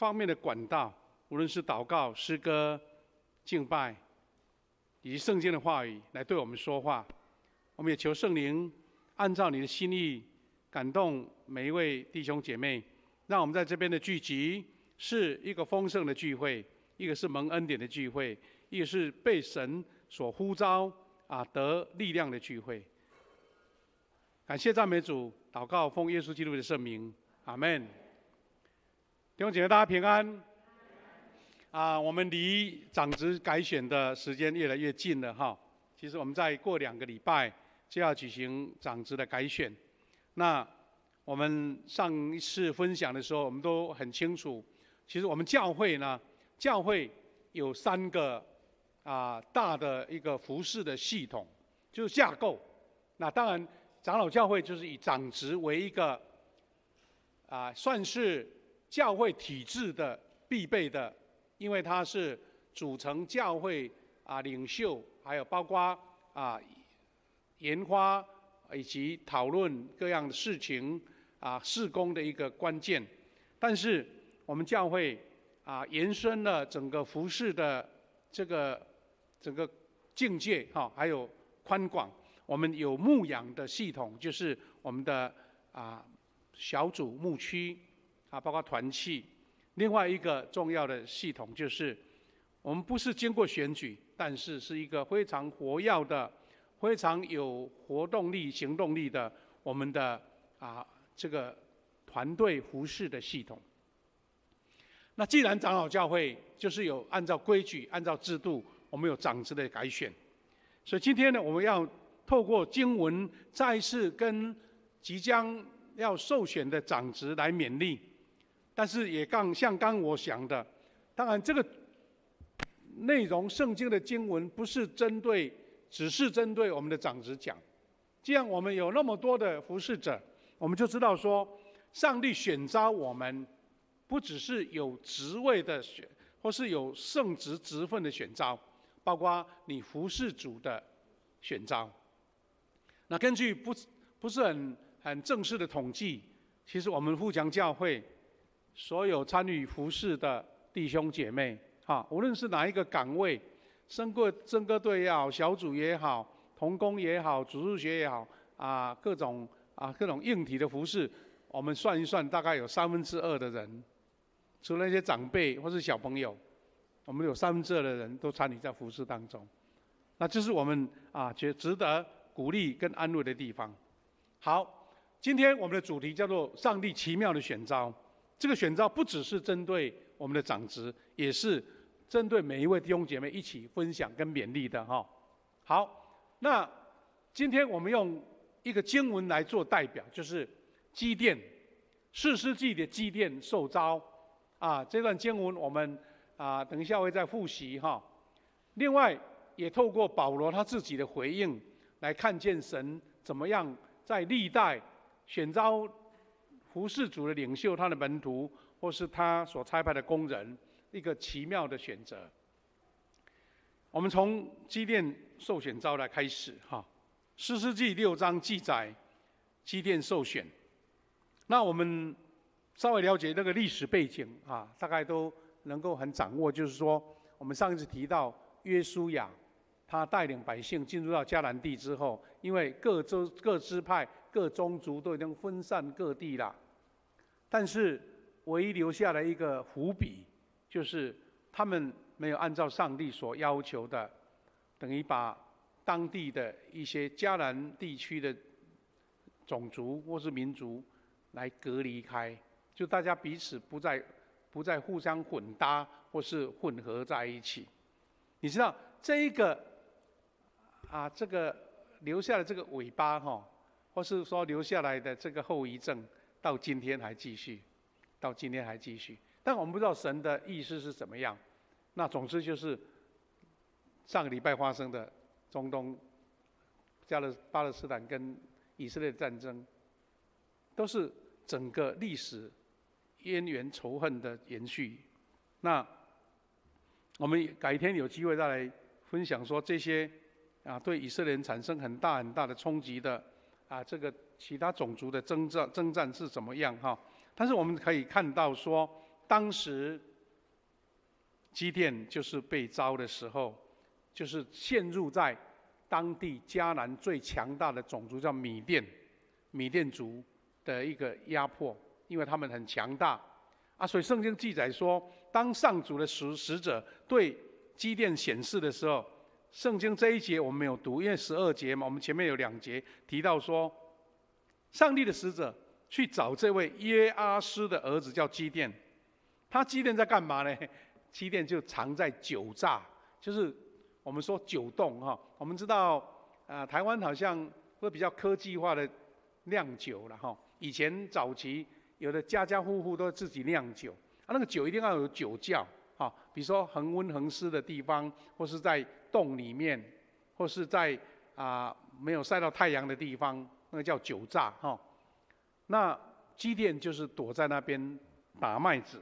方面的管道，无论是祷告、诗歌、敬拜，以及圣经的话语来对我们说话。我们也求圣灵按照你的心意感动每一位弟兄姐妹，让我们在这边的聚集是一个丰盛的聚会，一个是蒙恩典的聚会，一个是被神所呼召得力量的聚会。感谢赞美主，祷告奉耶稣基督的圣名，阿们。弟兄姐妹，大家平安。我们离长职改选的时间越来越近了哈。其实我们再过2个礼拜就要举行长职的改选。那我们上一次分享的时候，我们都很清楚，其实我们教会呢，教会有3个大的一个服事的系统，就是架构。那当然，长老教会就是以长职为一个算是教会体制的必备的，因为它是组成教会领袖，还有包括研发以及讨论各样的事情事工的一个关键。但是我们教会延伸了整个服事的这个整个境界还有宽广。我们有牧养的系统，就是我们的小组牧区包括团契。另外一个重要的系统就是我们不是经过选举，但是是一个非常活跃的、非常有活动力、行动力的我们的这个团队服事的系统。那既然长老教会就是有按照规矩、按照制度，我们有长职的改选，所以今天呢，我们要透过经文再一次跟即将要受选的长职来勉励。但是也像刚我想的，当然这个内容圣经的经文不是只是针对我们的长职讲。既然我们有那么多的服事者，我们就知道说，上帝选召我们不只是有职位的选，或是有圣职职分的选召，包括你服事主的选召。那根据不是很正式的统计，其实我们富强教会所有参与服事的弟兄姐妹无论是哪一个岗位，圣歌队也好，小组也好，同工也好，主日学也好各种硬体的服事，我们算一算，大概有2/3的人，除了那些长辈或是小朋友，我们有2/3的人都参与在服事当中。那这是我们觉得值得鼓励跟安慰的地方。好，今天我们的主题叫做上帝奇妙的选召。这个选召不只是针对我们的长职，也是针对每一位弟兄姐妹一起分享跟勉励的好，那今天我们用一个经文来做代表，就是基甸士师记的基甸受召这段经文我们等一下会再复习另外也透过保罗他自己的回应来看见神怎么样在历代选召服事主的领袖，他的门徒，或是他所差派的工人，一个奇妙的选择。我们从基甸受选召来开始士师记6章记载基甸受选。那我们稍微了解那个历史背景大概都能够很掌握。就是说，我们上一次提到约书亚，他带领百姓进入到迦南地之后，因为各支派、各宗族都已经分散各地了。但是唯一留下来一个伏笔，就是他们没有按照上帝所要求的，等于把当地的一些迦南地区的种族或是民族来隔离开，就大家彼此不再互相混搭或是混合在一起。你知道这一个这个留下的这个尾巴或是说留下来的这个后遗症，到今天还继续。但我们不知道神的意思是怎么样。那总之就是上个礼拜发生的中东巴勒斯坦跟以色列的战争，都是整个历史渊源仇恨的延续。那我们改天有机会再来分享说这些对以色列人产生很大很大的冲击的这个其他种族的征战是怎么样但是我们可以看到说，当时基甸就是被招的时候，就是陷入在当地迦南最强大的种族叫米甸族的一个压迫，因为他们很强大啊，所以圣经记载说，当上主的使者对基甸显示的时候，圣经这一节我们没有读，因为12节嘛，我们前面有2节提到说，上帝的使者去找这位约阿施的儿子叫基甸，他基甸在干嘛呢？基甸就藏在酒榨，就是我们说酒洞哈。我们知道，台湾好像会比较科技化的酿酒了哈。以前早期有的家家户户都自己酿酒，那个酒一定要有酒窖啊，比如说恒温恒湿的地方，或是在洞里面，或是在没有晒到太阳的地方，那个叫酒榨哈。那基甸就是躲在那边打麦子。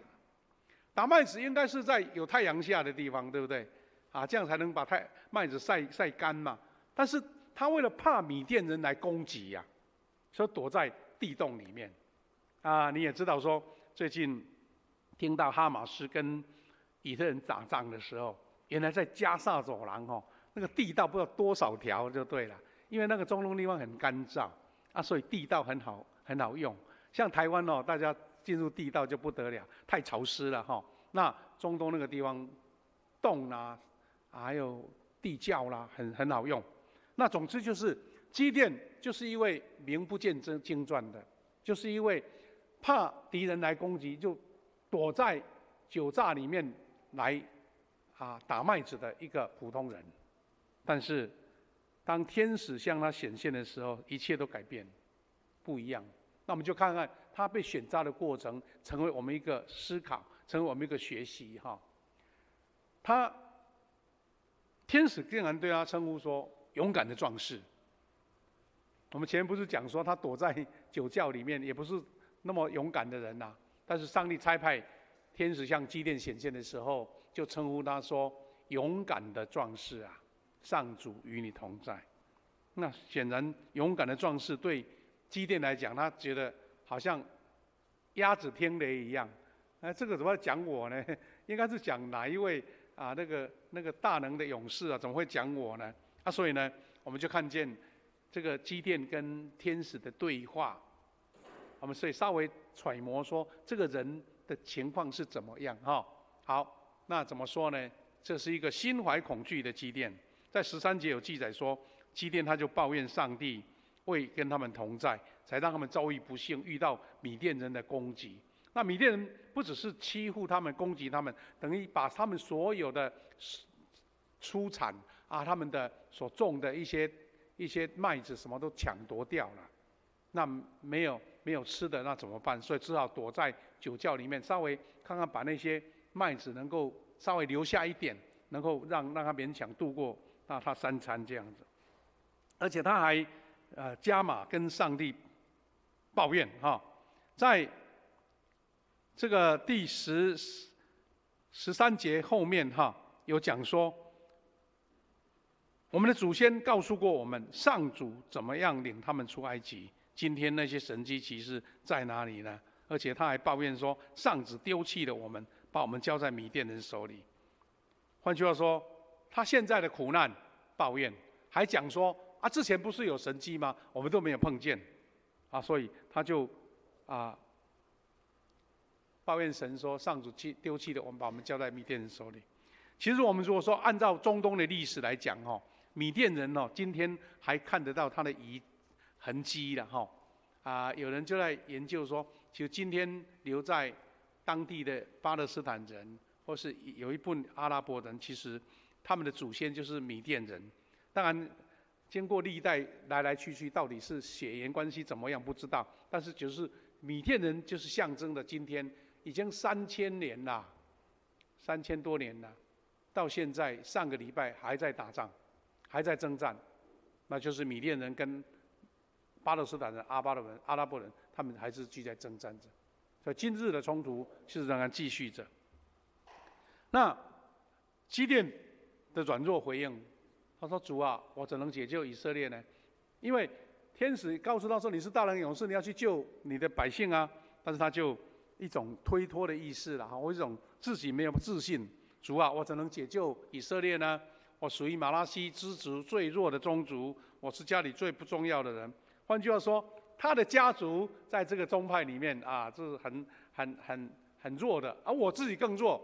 打麦子应该是在有太阳下的地方，对不对？这样才能把麦子晒干嘛。但是他为了怕米甸人来攻击呀，所以躲在地洞里面。你也知道说，最近听到哈马斯跟以色列人打仗的时候，原来在加萨走廊那个地道不知道多少条就对了，因为那个中东地方很干燥所以地道很好用。像台湾大家进入地道就不得了，太潮湿了那中东那个地方，洞啦，还有地窖啦，很好用。那总之就是基甸就是一位名不见经传的，就是因为怕敌人来攻击，就躲在酒榨里面来打麦子的一个普通人。但是当天使向他显现的时候，一切都改变，不一样。那我们就看看他被选召的过程，成为我们一个思考，成为我们一个学习天使竟然对他称呼说勇敢的壮士。我们前面不是讲说他躲在酒窖里面，也不是那么勇敢的人但是上帝差派天使向基甸显现的时候，就称呼他说勇敢的壮士上主与你同在。那显然勇敢的壮士对基甸来讲，他觉得好像鸭子听雷一样。这个怎么讲我呢？应该是讲哪一位那个大能的勇士怎么会讲我呢？所以呢，我们就看见这个基甸跟天使的对话，我们所以稍微揣摩说这个人的情况是怎么样好，那怎么说呢？这是一个心怀恐惧的基甸，在13节有记载说，基甸他就抱怨上帝未跟他们同在，才让他们遭遇不幸，遇到米甸人的攻击。那米甸人不只是欺负他们、攻击他们，等于把他们所有的出产他们的所种的一些麦子什么都抢夺掉了。那没有吃的，那怎么办？所以只好躲在酒窖里面，稍微看看把那些麦子能够稍微留下一点，能够让他勉强度过他3餐这样子。而且他还加码跟上帝抱怨在这个第13节后面有讲说，我们的祖先告诉过我们，上主怎么样领他们出埃及，今天那些神迹奇事在哪里呢？而且他还抱怨说，上主丢弃了我们，把我们交在米甸人手里。换句话说，他现在的苦难抱怨，还讲说之前不是有神迹吗？我们都没有碰见所以他就抱怨神说，上主丢弃了我们，把我们交在米甸人手里。其实我们如果说按照中东的历史来讲米甸人今天还看得到他的痕迹了有人就在研究说，其实今天留在当地的巴勒斯坦人，或是有一部分阿拉伯人，其实他们的祖先就是米甸人。当然经过历代来来去去，到底是血缘关系怎么样不知道，但是就是米甸人就是象征的今天已经3000年了，3000多年了，到现在上个礼拜还在打仗，还在征战，那就是米甸人跟巴勒斯坦人、阿拉伯人，他们还是继续在征战着。所以今日的冲突是仍然继续着。那基甸的软弱回应，他说：“主啊，我怎能解救以色列呢？因为天使告诉他说，你是大能勇士，你要去救你的百姓但是他就一种推脱的意思啦，或一种自己没有自信。主啊，我怎能解救以色列呢？我属于马拉西支族最弱的宗族，我是家里最不重要的人。换句话说，他的家族在这个宗派里面啊，这是很弱的，而我自己更弱，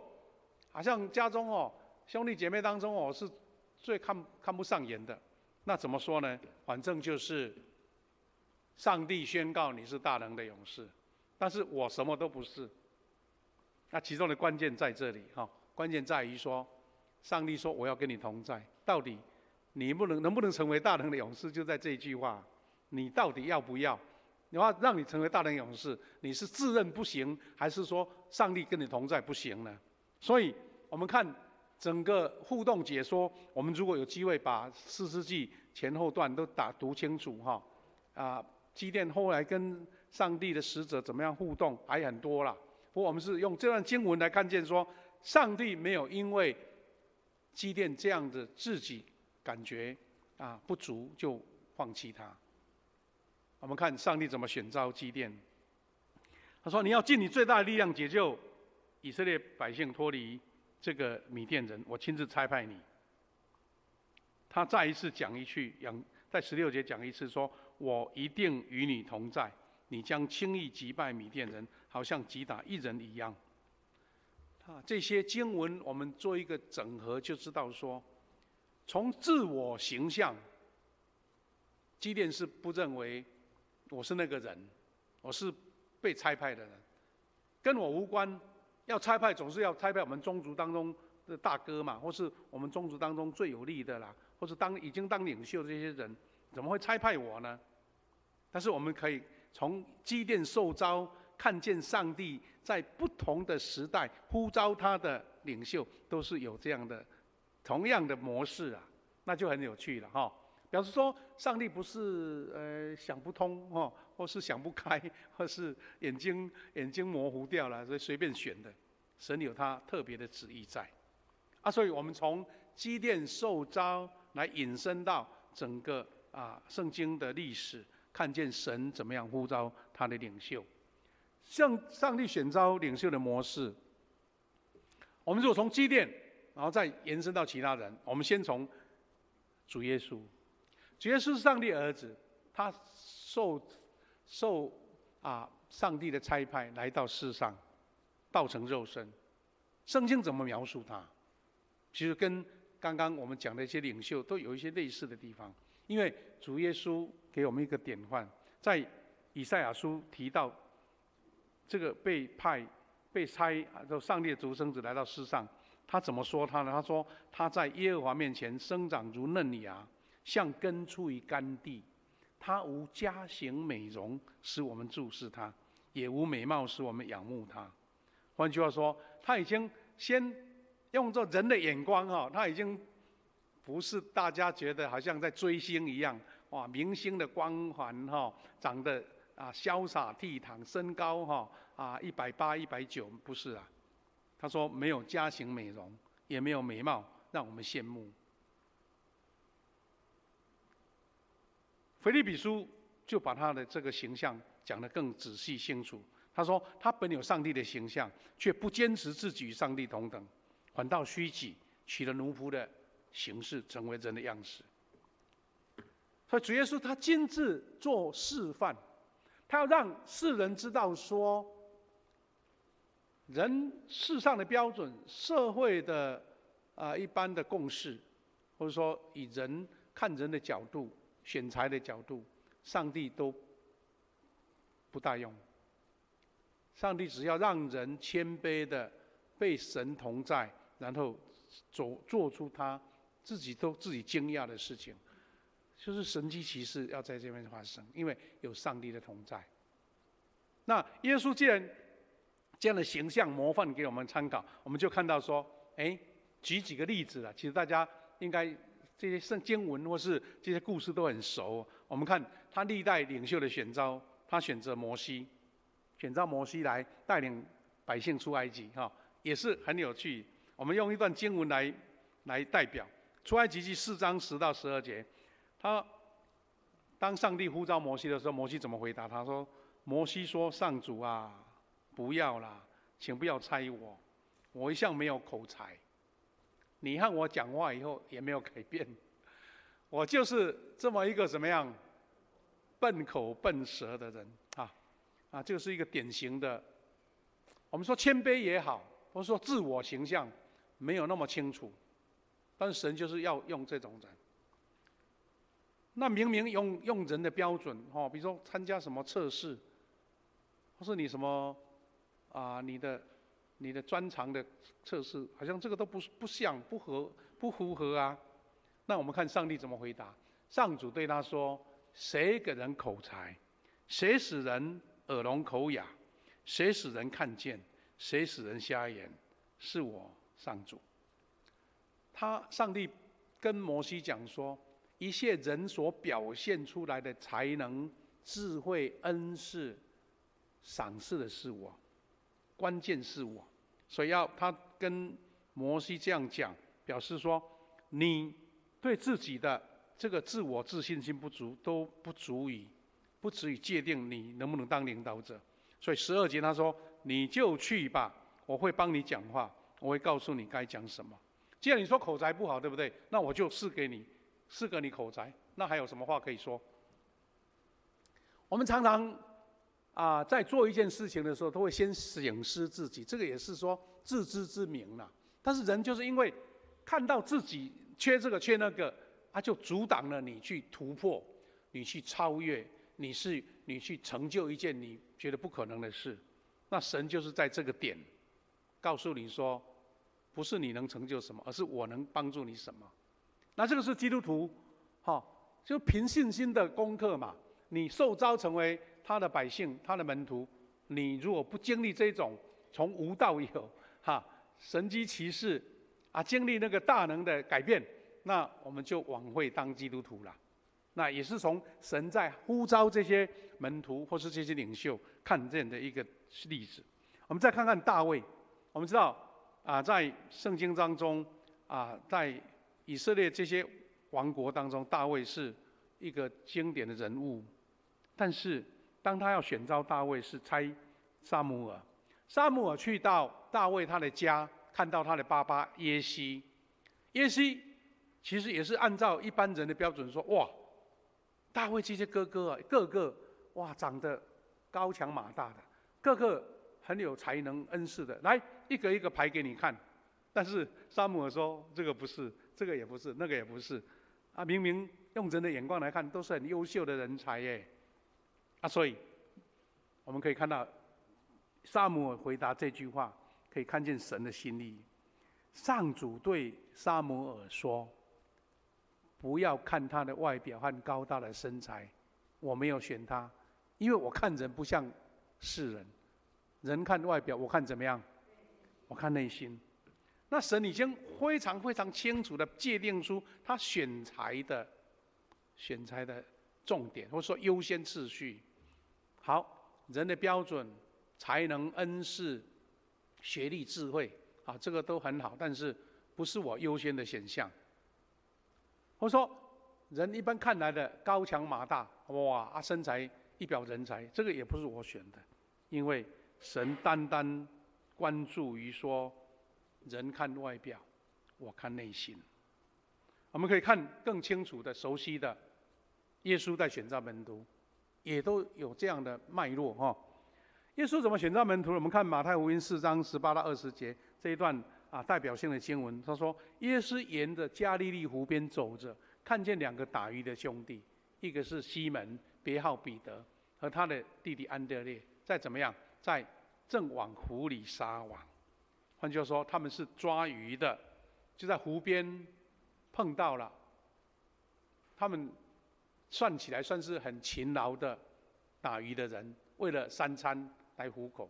好像家中兄弟姐妹当中我是最看不上眼的。那怎么说呢？反正就是上帝宣告你是大能的勇士，但是我什么都不是。那其中的关键在这里关键在于说，上帝说我要跟你同在，到底你能不能成为大能的勇士，就在这一句话。你到底要不要？你要让你成为大能勇士，你是自认不行，还是说上帝跟你同在不行呢？所以我们看整个互动解说，我们如果有机会把4世纪前后段都读清楚基甸后来跟上帝的使者怎么样互动，还很多啦。不过我们是用这段经文来看见说，上帝没有因为基甸这样的自己感觉不足就放弃他。我们看上帝怎么选召基甸，他说：“你要尽你最大的力量解救以色列百姓脱离这个米甸人，我亲自差派你。”他再一次讲一句，在16节讲一次说：“我一定与你同在，你将轻易击败米甸人，好像击打一人一样。”这些经文我们做一个整合，就知道说，从自我形象，基甸是不认为我是那个人，我是被差派的人，跟我无关。要差派总是要差派我们宗族当中的大哥嘛，或是我们宗族当中最有力的啦，或是已经当领袖的这些人，怎么会差派我呢？但是我们可以从基甸受召，看见上帝在不同的时代呼召他的领袖，都是有这样的同样的模式那就很有趣了表示说，上帝不是想不通或是想不开，或是眼睛模糊掉了，所以随便选的。神有他特别的旨意在所以我们从基甸受召来引申到整个圣经的历史，看见神怎么样呼召他的领袖。像上帝选召领袖的模式，我们如果从基甸，然后再延伸到其他人，我们先从主耶稣。主耶稣是上帝儿子，他受上帝的差派来到世上，道成肉身。圣经怎么描述他？其实跟刚刚我们讲的一些领袖都有一些类似的地方。因为主耶稣给我们一个典范，在以赛亚书提到这个被差上帝的独生子来到世上，他怎么说他呢？他说他在耶和华面前生长如嫩芽，像根出于干地。他无佳形美容，使我们注视他；也无美貌，使我们仰慕他。换句话说，他已经先用着人的眼光他已经不是大家觉得好像在追星一样，明星的光环长得潇洒倜傥，身高180、190，不是他说没有佳形美容，也没有美貌让我们羡慕。腓立比书就把他的这个形象讲得更仔细清楚。他说他本有上帝的形象，却不坚持自己与上帝同等，反倒虚己，取了奴仆的形式，成为人的样式。所以主耶稣他亲自做示范，他要让世人知道说，人世上的标准、社会的一般的共识，或者说以人看人的角度、选材的角度，上帝都不大用。上帝只要让人谦卑的被神同在，然后做出他自己惊讶的事情，就是神迹奇事要在这边发生，因为有上帝的同在。那耶稣既然这样的形象模范给我们参考，我们就看到说，举几个例子了。其实大家应该这些圣经文或是这些故事都很熟。我们看他历代领袖的选召，他选择摩西，选召摩西来带领百姓出埃及，也是很有趣。我们用一段经文来代表，出埃及记4章10到12节。当上帝呼召摩西的时候，摩西怎么回答？他说：“摩西说，上主啊，不要啦，请不要猜我，我一向没有口才。你和我讲话以后也没有改变，我就是这么一个怎么样，笨口笨舌的人啊，这个是一个典型的。我们说谦卑也好，或者说自我形象没有那么清楚，但是神就是要用这种人。那明明用人的标准比如说参加什么测试，或是你什么你的专长的测试，好像这个都不像不符合啊。那我们看上帝怎么回答？上主对他说：“谁给人口才？谁使人耳聋口哑？谁使人看见？谁使人瞎眼？是我上主。”上帝跟摩西讲说，一切人所表现出来的才能、智慧、恩赐、赏赐的是我，关键是我。所以他跟摩西这样讲，表示说，你对自己的这个自我自信心不足，都不足以界定你能不能当领导者。所以12节他说：“你就去吧，我会帮你讲话，我会告诉你该讲什么。既然你说口才不好，对不对？那我就赐给你口才，那还有什么话可以说？”我们常常在做一件事情的时候，都会先省思自己，这个也是说自知之明啦。但是人就是因为看到自己缺这个缺那个，就阻挡了你去突破，你去超越，你去成就一件你觉得不可能的事。那神就是在这个点告诉你说，不是你能成就什么，而是我能帮助你什么。那这个是基督徒就凭信心的功课嘛。你受召成为他的百姓，他的门徒，你如果不经历这种从无到有神迹奇事经历那个大能的改变，那我们就枉费当基督徒了。那也是从神在呼召这些门徒或是这些领袖看见的一个例子。我们再看看大卫，我们知道在圣经当中在以色列这些王国当中，大卫是一个经典的人物。但是当他要选召大卫，是差撒母耳。撒母耳去到大卫他的家，看到他的爸爸耶西。耶西其实也是按照一般人的标准说，哇，大卫这些哥哥个个长得高强马大的，个个很有才能恩赐的，来一个一个排给你看。但是撒母耳说，这个不是，这个也不是，那个也不是明明用人的眼光来看，都是很优秀的人才耶。所以我们可以看到撒母耳回答这句话，可以看见神的心意。上主对撒母耳说，不要看他的外表和高大的身材，我没有选他，因为我看人不像世人，人看外表，我看怎么样？我看内心。那神已经非常非常清楚的界定出他选材的重点，或者说优先次序。好，人的标准、才能、恩赐、学历、智慧这个都很好，但是不是我优先的选项。或者说人一般看来的高强马大，身材一表人才，这个也不是我选的，因为神单单关注于说人看外表，我看内心。我们可以看更清楚的、熟悉的，耶稣在选召门徒，也都有这样的脉络耶稣怎么选召门徒？我们看马太福音4章18到20节这一段代表性的经文，他说：耶稣沿着加利利湖边走着，看见2个打鱼的兄弟，一个是西门，别号彼得，和他的弟弟安德烈，在怎么样？在正往湖里撒网。换句话说，他们是抓鱼的，就在湖边碰到了。他们算起来算是很勤劳的打鱼的人，为了3餐来糊口。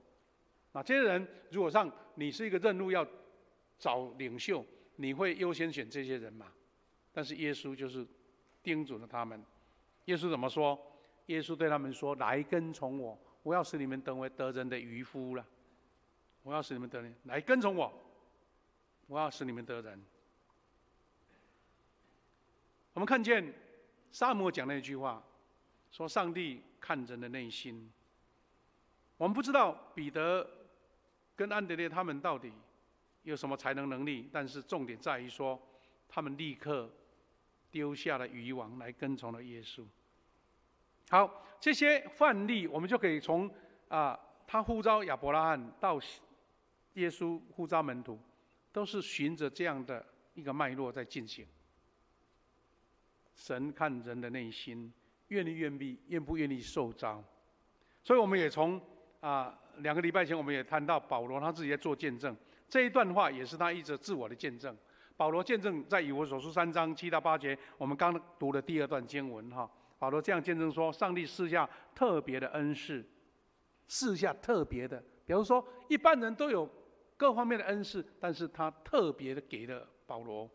这些人如果上你是一个任务要找领袖，你会优先选这些人吗？但是耶稣就是叮嘱了他们。耶稣怎么说？耶稣对他们说：“来跟从我，我要使你们成为得人的渔夫了。我要使你们得人，来跟从我，我要使你们得人。”我们看见撒母耳讲那句话，说上帝看人的内心。我们不知道彼得跟安德烈他们到底有什么才能能力？但是重点在于说，他们立刻丢下了渔网来跟从了耶稣。好，这些范例我们就可以从他呼召亚伯拉罕到耶稣呼召门徒，都是循着这样的一个脉络在进行。神看人的内心，愿不愿意受召。所以我们也从2个礼拜前我们也谈到保罗他自己在做见证，这一段话也是他一直自我的见证。保罗见证在以弗所书3章7到8节，我们刚读的第2段经文哈。保罗这样见证说，上帝赐下特别的恩赐，赐下特别的，比如说一般人都有各方面的恩赐，但是他特别的给了保罗，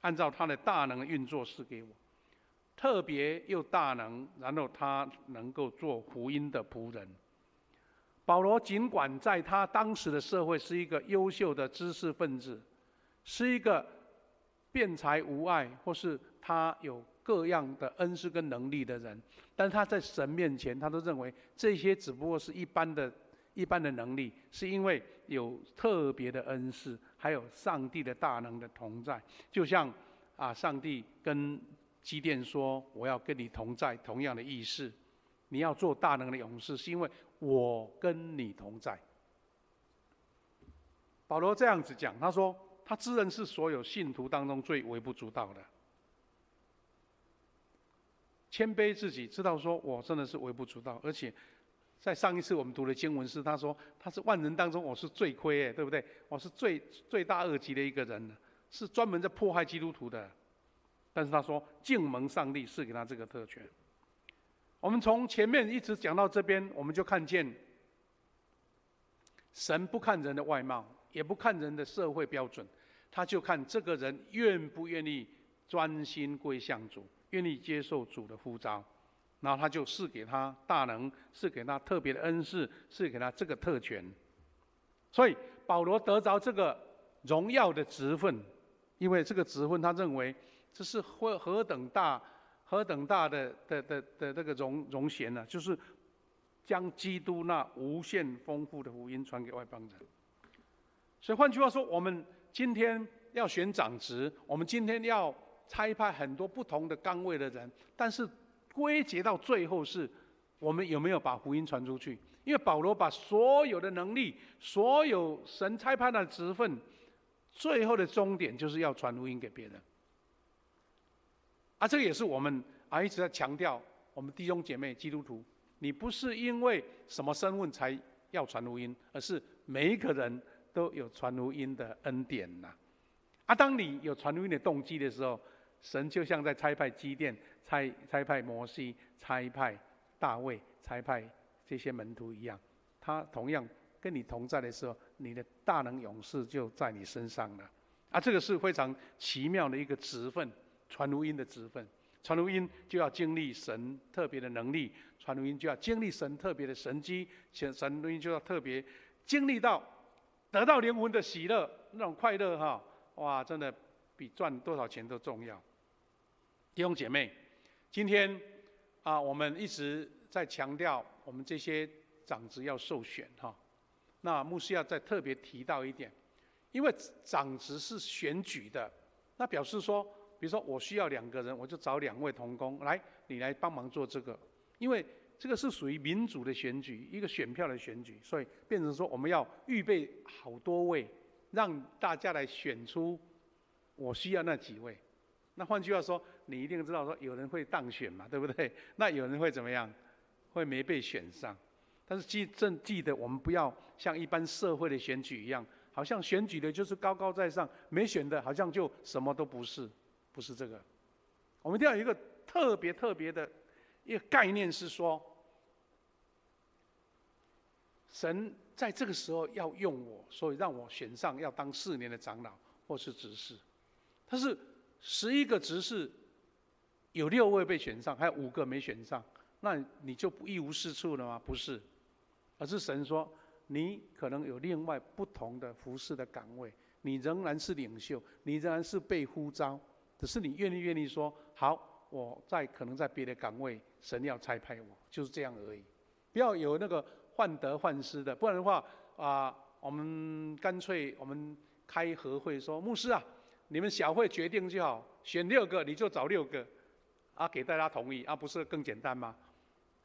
按照他的大能运作赐给我，特别又大能，然后他能够做福音的仆人。保罗尽管在他当时的社会是一个优秀的知识分子，是一个辩才无碍，或是他有各样的恩赐跟能力的人，但他在神面前，他都认为这些只不过是一般的能力，是因为有特别的恩赐，还有上帝的大能的同在。就像上帝跟基甸说：“我要跟你同在。”同样的意思，你要做大能的勇士，是因为我跟你同在。保罗这样子讲，他说他自认是所有信徒当中最微不足道的。谦卑自己，知道说我真的是微不足道，而且在上一次我们读的经文是，他说他是万人当中我是最亏，对不对？我是罪大恶极的一个人，是专门在迫害基督徒的。但是他说，敬蒙上帝赐给他这个特权。我们从前面一直讲到这边，我们就看见，神不看人的外貌，也不看人的社会标准，他就看这个人愿不愿意专心归向主，愿意接受主的呼召，然后他就赐给他大能，赐给他特别的恩赐，赐给他这个特权。所以保罗得着这个荣耀的职分，因为这个职分他认为这是何等大的这个荣衔呢？就是将基督那无限丰富的福音传给外邦人。所以换句话说，我们今天要选长职，我们今天要差派很多不同的岗位的人，但是归结到最后是，我们有没有把福音传出去？因为保罗把所有的能力，所有神差派的职分，最后的终点就是要传福音给别人。这个也是我们一直在强调，我们弟兄姐妹基督徒，你不是因为什么身份才要传福音，而是每一个人都有传福音的恩典呐。当你有传福音的动机的时候，神就像在差派基甸、差派摩西、差派大卫、差派这些门徒一样，他同样跟你同在的时候，你的大能勇士就在你身上了。这个是非常奇妙的一个职分。传福音的职分，传福音就要经历神特别的能力，传福音就要经历神特别的神迹，神福音就要特别经历到得到灵魂的喜乐，那种快乐哇，真的比赚多少钱都重要。弟兄姐妹，今天我们一直在强调我们这些长职要受选那牧师要再特别提到一点，因为长职是选举的，那表示说，比如说我需要2个人，我就找2位同工来，你来帮忙做这个，因为这个是属于民主的选举，一个选票的选举，所以变成说我们要预备好多位，让大家来选出我需要那几位。那换句话说，你一定知道说有人会当选嘛，对不对？那有人会怎么样？会没被选上。但是记得我们不要像一般社会的选举一样，好像选举的就是高高在上，没选的好像就什么都不是。不是这个，我们一定要有一个特别的一个概念，是说，神在这个时候要用我，所以让我选上要当4年的长老或是执事。但是11个执事，有6位被选上，还有5个没选上，那你就一无是处了吗？不是，而是神说，你可能有另外不同的服事的岗位，你仍然是领袖，你仍然是被呼召。只是你愿意说好，我可能在别的岗位，神要差派我，就是这样而已。不要有那个患得患失的，不然的话我们干脆我们开合会说，牧师啊，你们小会决定就好，选6个你就找6个，啊，给大家同意，啊，不是更简单吗？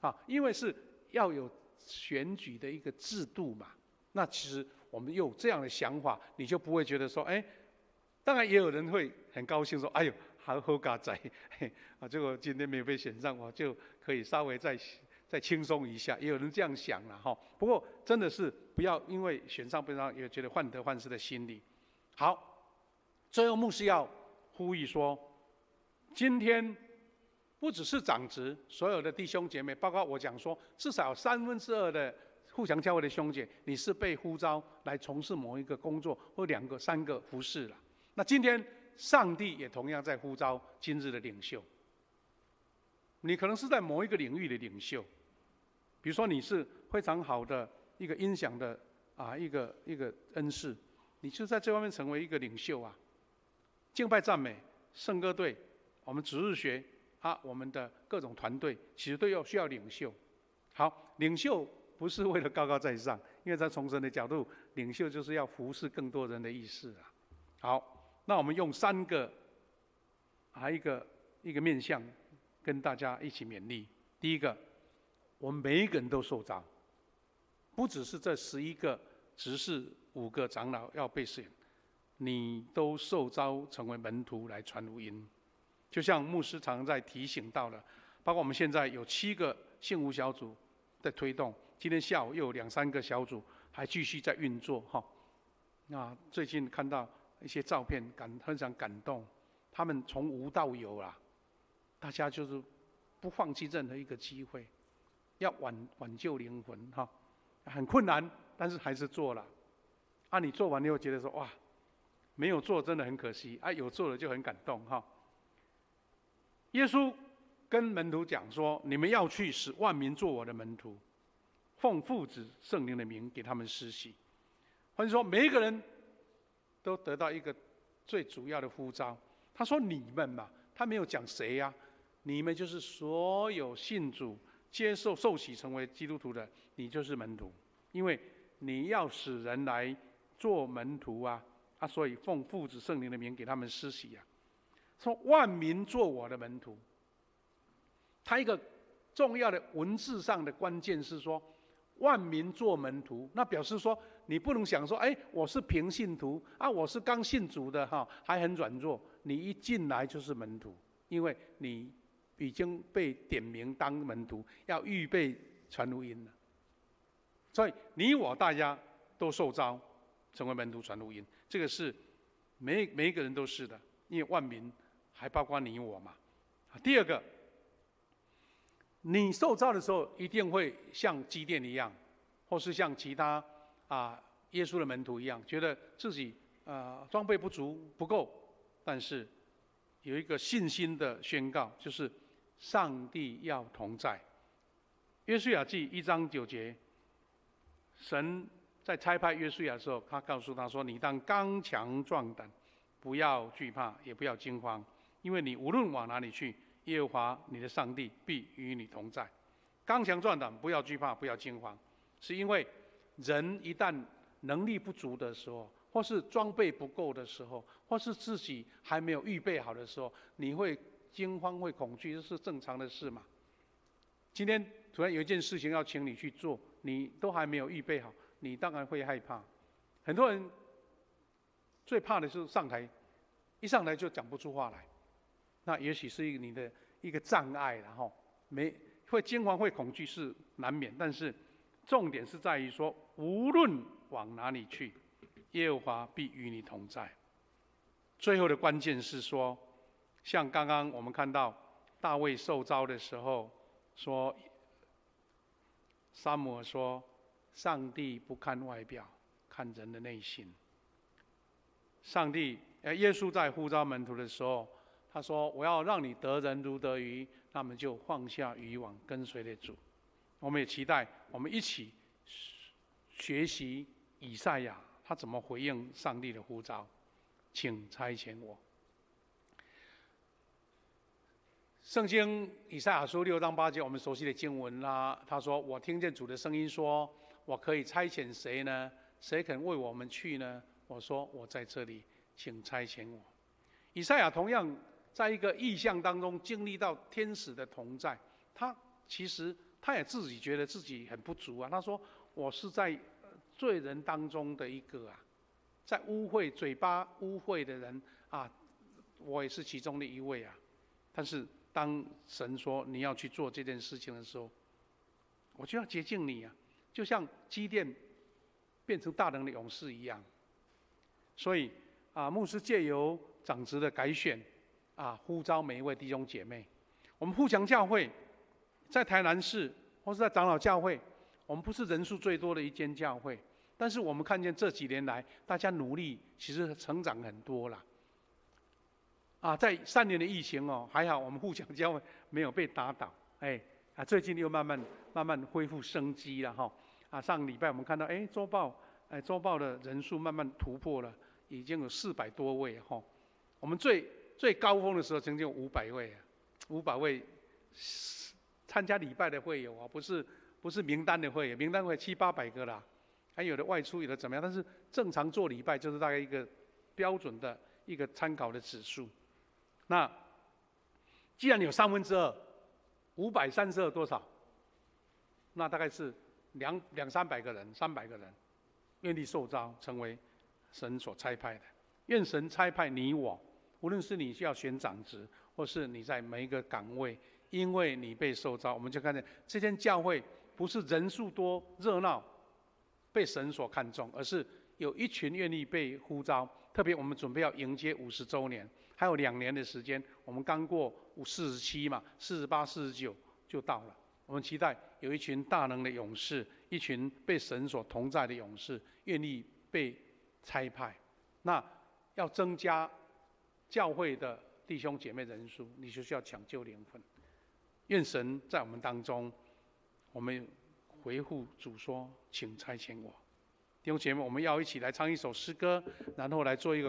啊，因为是要有选举的一个制度嘛。那其实我们有这样的想法，你就不会觉得说，哎，当然也有人会很高兴说，哎呦，好嘎仔，啊，结果今天没有被选上，我就可以稍微再轻松一下，也有人这样想了哈。不过真的是不要因为选上不上，也觉得患得患失的心理。好，最后牧师要呼吁说，今天不只是长职，所有的弟兄姐妹，包括我讲说，至少有2/3的互相教会的兄姐，你是被呼召来从事某一个工作或2个、3个服事了。那今天上帝也同样在呼召今日的领袖。你可能是在某一个领域的领袖，比如说你是非常好的一个音响的一个恩师，你就在这方面成为一个领袖啊。敬拜赞美、圣歌队、我们值日学我们的各种团队，其实都需要领袖。好，领袖不是为了高高在上，因为在从神的角度，领袖就是要服侍更多人的意思啊。好，那我们用3个一个面向跟大家一起勉励。第一个，我们每一个人都受召，不只是这11个执事、5个长老要被选，你都受召成为门徒来传福音。就像牧师常在提醒到了，包括我们现在有7个信无小组在推动，今天下午又有2、3个小组还继续在运作哈。那最近看到一些照片，非常感动，他们从无到有啦，大家就是不放弃任何一个机会，要挽救灵魂哈，很困难，但是还是做了。你做完以后觉得说哇，没有做真的很可惜有做了就很感动哈。耶稣跟门徒讲说：“你们要去，使万民做我的门徒，奉父子圣灵的名给他们施洗。”或者说，每一个人都得到一个最主要的呼召。他说：“你们嘛，他没有讲谁呀？你们就是所有信主、接受受洗成为基督徒的，你就是门徒，因为你要使人来做门徒啊！所以奉父子圣灵的名给他们施洗啊。”说万民做我的门徒，他一个重要的文字上的关键是说，万民做门徒，那表示说你不能想说，我是平信徒我是刚信主的还很软弱，你一进来就是门徒，因为你已经被点名当门徒，要预备传福音了。所以你我大家都受召成为门徒传福音，这个是每一个人都是的，因为万民还包括你我嘛。第二个，你受召的时候一定会像基甸一样，或是像其他耶稣的门徒一样，觉得自己装备不足不够，但是有一个信心的宣告，就是上帝要同在。约书亚记1章9节，神在差派约书亚的时候，他告诉他说：“你当刚强壮胆，不要惧怕，也不要惊慌，因为你无论往哪里去，耶和华你的上帝必与你同在。”刚强壮胆，不要惧怕，不要惊慌，是因为人一旦能力不足的时候，或是装备不够的时候，或是自己还没有预备好的时候，你会惊慌、会恐惧，这是正常的事嘛。今天突然有一件事情要请你去做，你都还没有预备好，你当然会害怕。很多人最怕的是上台，一上台就讲不出话来，那也许是你的一个障碍了哈。会惊慌、会恐惧是难免，但是重点是在于说，无论往哪里去，耶和华必与你同在。最后的关键是说，像刚刚我们看到大卫受召的时候说，撒母耳说：“上帝不看外表，看人的内心。”耶稣在呼召门徒的时候，他说：“我要让你得人如得鱼，那么就放下渔网，跟随了主。”我们也期待我们一起学习以赛亚他怎么回应上帝的呼召，请差遣我。圣经以赛亚书6章8节，我们熟悉的经文啦。他说：“我听见主的声音说，我可以差遣谁呢？谁肯为我们去呢？我说我在这里，请差遣我。以赛亚同样在一个异象当中经历到天使的同在，其实他也自己觉得自己很不足啊。他说：“我是在罪人当中的一个啊，在嘴巴污秽的人啊，我也是其中的一位啊。但是当神说你要去做这件事情的时候，我就要接近你啊，就像基甸变成大能的勇士一样。所以牧师借由长职的改选呼召每一位弟兄姐妹，我们互强教会在台南市或是在长老教会，我们不是人数最多的一间教会，但是我们看见这几年来大家努力，其实成长很多啦。在3年的疫情还好我们互强教会没有被打倒，最近又慢慢恢复生机了哈。上礼拜我们看到周报的人数慢慢突破了，已经有400多位哈。我们最高峰的时候曾经有500位，500位参加礼拜的会友不是名单的会友，名单会700-800个啦，还有的外出有的怎么样，但是正常做礼拜就是大概一个标准的一个参考的指数。那既然有2/3，532多少？那大概是200-300个人，300个人愿意受召成为神所差派的。愿神差派你我，无论是你需要选长职，或是你在每一个岗位，因为你被受召，我们就看见这间教会不是人数多热闹被神所看重，而是有一群愿意被呼召。特别我们准备要迎接50周年，还有2年的时间，我们刚过47嘛，48、49就到了。我们期待有一群大能的勇士，一群被神所同在的勇士，愿意被差派。那要增加教会的弟兄姐妹人数，你就需要抢救灵魂。愿神在我们当中，我们回复主说：“请差遣我。”弟兄姐妹，我们要一起来唱一首诗歌，然后来做一个